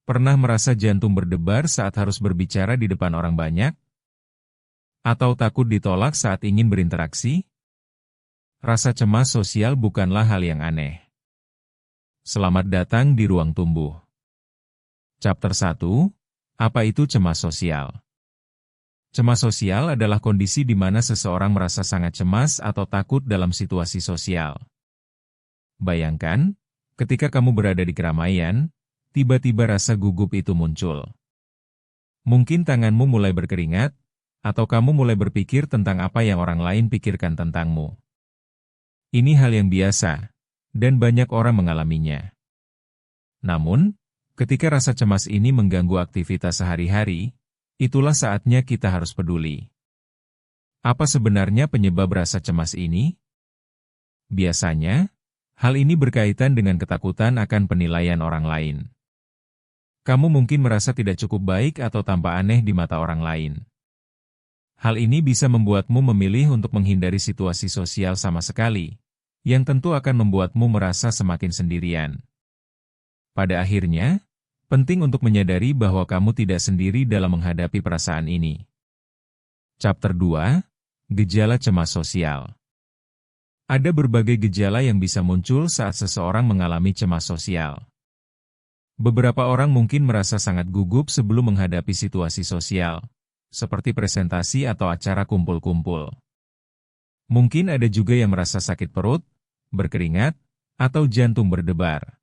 Pernah merasa jantung berdebar saat harus berbicara di depan orang banyak? Atau takut ditolak saat ingin berinteraksi? Rasa cemas sosial bukanlah hal yang aneh. Selamat datang di Ruang Tumbuh. Chapter 1, Apa itu cemas sosial? Cemas sosial adalah kondisi di mana seseorang merasa sangat cemas atau takut dalam situasi sosial. Bayangkan, ketika kamu berada di keramaian, tiba-tiba rasa gugup itu muncul. Mungkin tanganmu mulai berkeringat, atau kamu mulai berpikir tentang apa yang orang lain pikirkan tentangmu. Ini hal yang biasa, dan banyak orang mengalaminya. Namun, ketika rasa cemas ini mengganggu aktivitas sehari-hari, itulah saatnya kita harus peduli. Apa sebenarnya penyebab rasa cemas ini? Biasanya, hal ini berkaitan dengan ketakutan akan penilaian orang lain. Kamu mungkin merasa tidak cukup baik atau tampak aneh di mata orang lain. Hal ini bisa membuatmu memilih untuk menghindari situasi sosial sama sekali, yang tentu akan membuatmu merasa semakin sendirian. Pada akhirnya, penting untuk menyadari bahwa kamu tidak sendiri dalam menghadapi perasaan ini. Chapter 2, Gejala Cemas Sosial. Ada berbagai gejala yang bisa muncul saat seseorang mengalami cemas sosial. Beberapa orang mungkin merasa sangat gugup sebelum menghadapi situasi sosial, seperti presentasi atau acara kumpul-kumpul. Mungkin ada juga yang merasa sakit perut, berkeringat, atau jantung berdebar.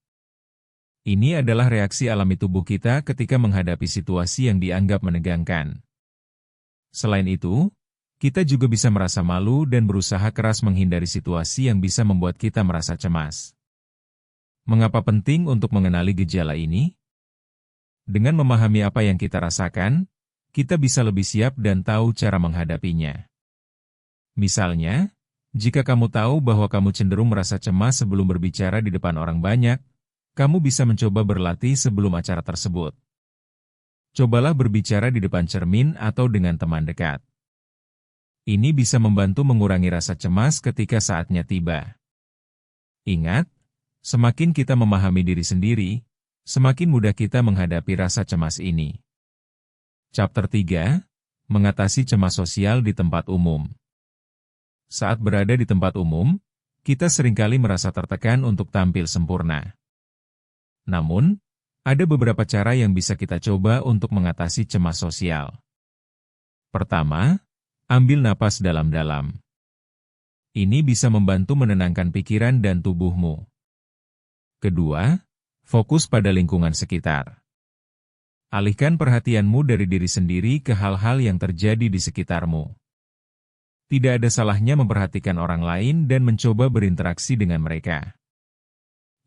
Ini adalah reaksi alami tubuh kita ketika menghadapi situasi yang dianggap menegangkan. Selain itu, kita juga bisa merasa malu dan berusaha keras menghindari situasi yang bisa membuat kita merasa cemas. Mengapa penting untuk mengenali gejala ini? Dengan memahami apa yang kita rasakan, kita bisa lebih siap dan tahu cara menghadapinya. Misalnya, jika kamu tahu bahwa kamu cenderung merasa cemas sebelum berbicara di depan orang banyak, kamu bisa mencoba berlatih sebelum acara tersebut. Cobalah berbicara di depan cermin atau dengan teman dekat. Ini bisa membantu mengurangi rasa cemas ketika saatnya tiba. Ingat, semakin kita memahami diri sendiri, semakin mudah kita menghadapi rasa cemas ini. Chapter 3, Mengatasi Cemas Sosial di Tempat Umum. Saat berada di tempat umum, kita seringkali merasa tertekan untuk tampil sempurna. Namun, ada beberapa cara yang bisa kita coba untuk mengatasi cemas sosial. Pertama, ambil napas dalam-dalam. Ini bisa membantu menenangkan pikiran dan tubuhmu. Kedua, fokus pada lingkungan sekitar. Alihkan perhatianmu dari diri sendiri ke hal-hal yang terjadi di sekitarmu. Tidak ada salahnya memperhatikan orang lain dan mencoba berinteraksi dengan mereka.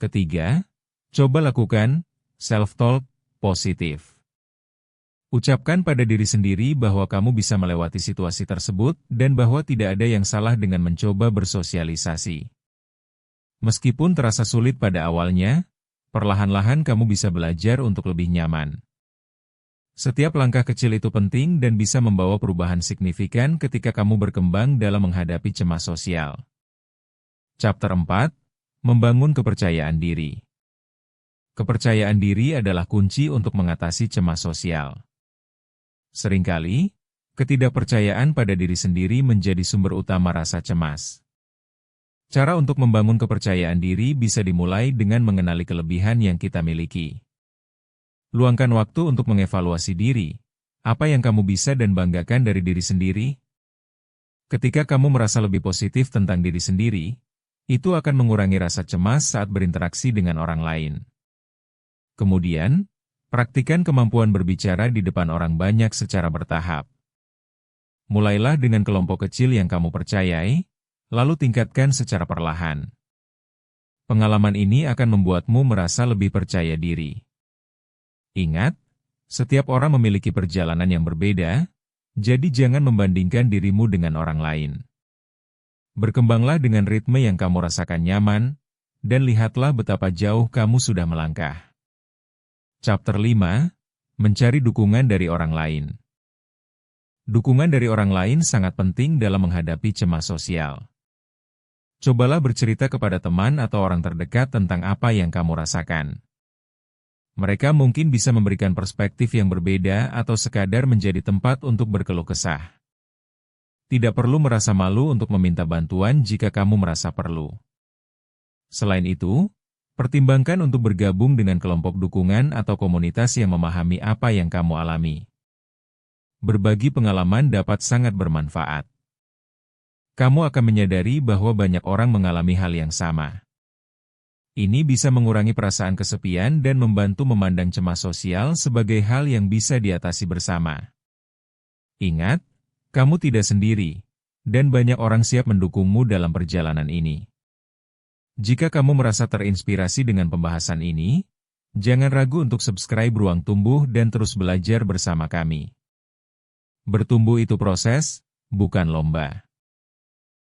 Ketiga, coba lakukan self-talk positif. Ucapkan pada diri sendiri bahwa kamu bisa melewati situasi tersebut dan bahwa tidak ada yang salah dengan mencoba bersosialisasi. Meskipun terasa sulit pada awalnya, perlahan-lahan kamu bisa belajar untuk lebih nyaman. Setiap langkah kecil itu penting dan bisa membawa perubahan signifikan ketika kamu berkembang dalam menghadapi cemas sosial. Chapter 4, Membangun Kepercayaan Diri. Kepercayaan diri adalah kunci untuk mengatasi cemas sosial. Seringkali, ketidakpercayaan pada diri sendiri menjadi sumber utama rasa cemas. Cara untuk membangun kepercayaan diri bisa dimulai dengan mengenali kelebihan yang kita miliki. Luangkan waktu untuk mengevaluasi diri. Apa yang kamu bisa dan banggakan dari diri sendiri? Ketika kamu merasa lebih positif tentang diri sendiri, itu akan mengurangi rasa cemas saat berinteraksi dengan orang lain. Kemudian, praktikkan kemampuan berbicara di depan orang banyak secara bertahap. Mulailah dengan kelompok kecil yang kamu percayai, lalu tingkatkan secara perlahan. Pengalaman ini akan membuatmu merasa lebih percaya diri. Ingat, setiap orang memiliki perjalanan yang berbeda, jadi jangan membandingkan dirimu dengan orang lain. Berkembanglah dengan ritme yang kamu rasakan nyaman, dan lihatlah betapa jauh kamu sudah melangkah. Chapter 5, Mencari dukungan dari orang lain. Dukungan dari orang lain sangat penting dalam menghadapi cemas sosial. Cobalah bercerita kepada teman atau orang terdekat tentang apa yang kamu rasakan. Mereka mungkin bisa memberikan perspektif yang berbeda atau sekadar menjadi tempat untuk berkeluh kesah. Tidak perlu merasa malu untuk meminta bantuan jika kamu merasa perlu. Selain itu, pertimbangkan untuk bergabung dengan kelompok dukungan atau komunitas yang memahami apa yang kamu alami. Berbagi pengalaman dapat sangat bermanfaat. Kamu akan menyadari bahwa banyak orang mengalami hal yang sama. Ini bisa mengurangi perasaan kesepian dan membantu memandang cemas sosial sebagai hal yang bisa diatasi bersama. Ingat, kamu tidak sendiri, dan banyak orang siap mendukungmu dalam perjalanan ini. Jika kamu merasa terinspirasi dengan pembahasan ini, jangan ragu untuk subscribe Ruang Tumbuh dan terus belajar bersama kami. Bertumbuh itu proses, bukan lomba.